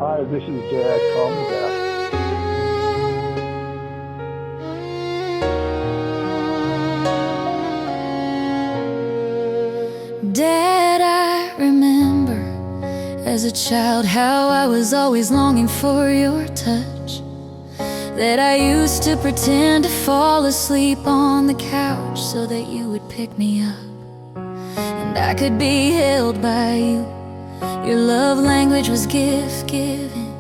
Hi, this is Dad. Call me back. Dad, I remember as a child how I was always longing for your touch. That I used to pretend to fall asleep on the couch so that you would pick me up and I could be held by you. Your love language was gift giving,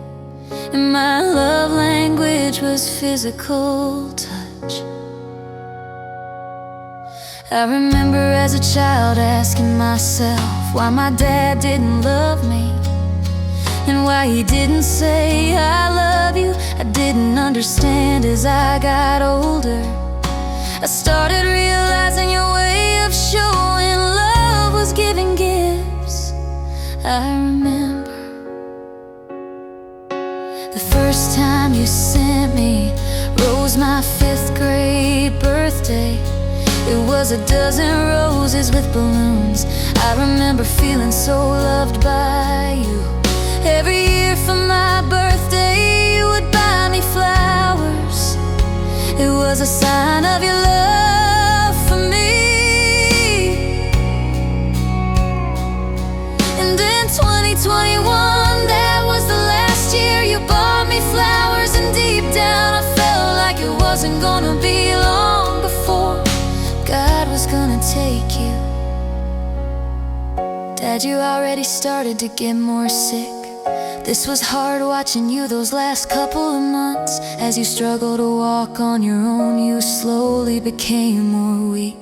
and my love language was physical touch. I remember as a child asking myself why my dad didn't love me, and why he didn't say I love you. I didn't understand as I got older. I started realizing your way of showing love was giving gifts. I remember the first time you sent me rose, my 5th grade birthday. It was a dozen roses with balloons. I remember feeling so loved by you. Every year for my birthday you would buy me flowers. It was a sign of your love for me. And in 2021, that was the last year you bought me flowers. And deep down I felt like it wasn't gonna be long before God was gonna take you. Dad, you already started to get more sick. This was hard watching you those last couple of months. As you struggled to walk on your own, you slowly became more weak.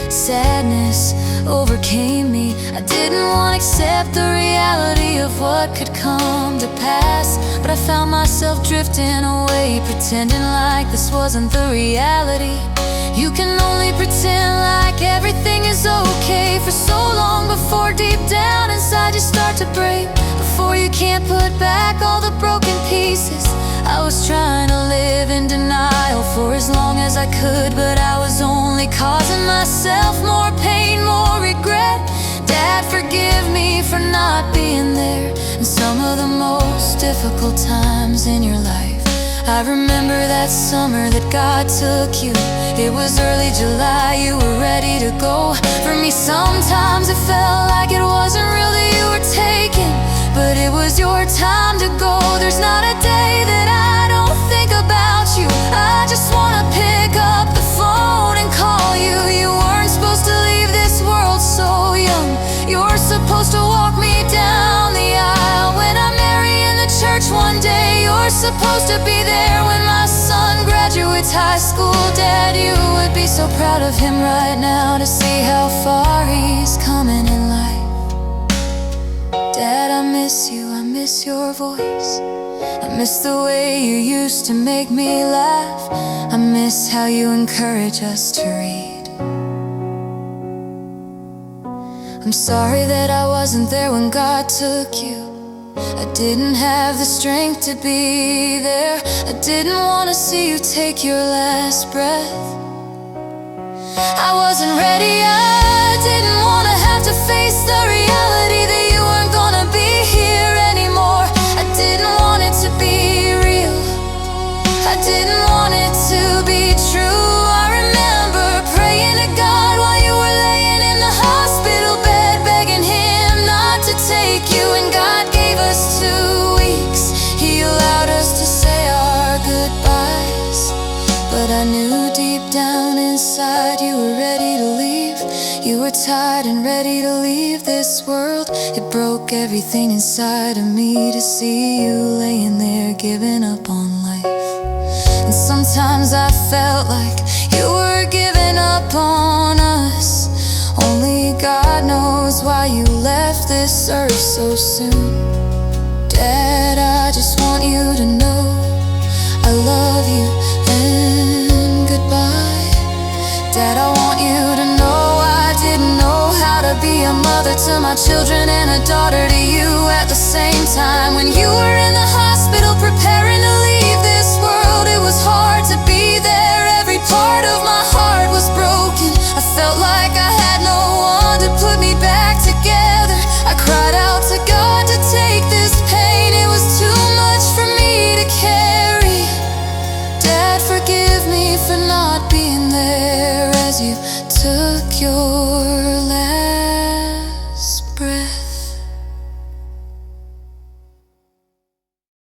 Sadness overcame me. I didn't want to accept the reality of what could come to pass, but I found myself drifting away, pretending like this wasn't the reality. You can only pretend like everything is okay for so long before deep down inside you start to break. Before you can't put back all the broken pieces. I was trying to live in denial for as long as I could, but I was only causing myself more pain, more regret. Dad, forgive me for not being there in some of the most difficult times in your life. I remember that summer that God took you. It was early July, you were ready to go. For me sometimes it felt like it wasn't real that you were taken, but it was your time to go. There's not a day that I don't think about you. I just wanna pick up the phone and call you. You weren't supposed to leave this world so young. You're supposed to walk me down the aisle when I marry in the church one day. You're supposed to be there when my son graduates high school. Dad, you would be so proud of him right now to see how far he's coming in life. Dad, I miss you, I miss your voice. I miss the way you used to make me laugh. I miss how you encourage us to read. I'm sorry that I wasn't there when God took you. I didn't have the strength to be there. I didn't want to see you take your last breath. I wasn't ready, I didn't want to have to face the reality that you weren't gonna be here anymore. I didn't want it to be real, I didn't want it to be true. I remember praying to God while you were laying in the hospital bed, begging Him not to take you. And God gave us 2 weeks, He allowed us to say our goodbyes. But I knew deep down inside you were ready to leave. You were tired and ready to leave this world. It broke everything inside of me to see you laying there giving up on life. And sometimes I felt like you were giving up on us. Only God knows why you left this earth so soon. Dad, I just want you to know I love you and goodbye. Dad, I want you to know I didn't know how to be a mother to my children and a daughter to you at the same time. When you were in the hospital preparing to leave this world, it was hard to be there. Every part of my heart was broken. I felt like I had no one to put me back together. I cried out to God to take this pain. It you took your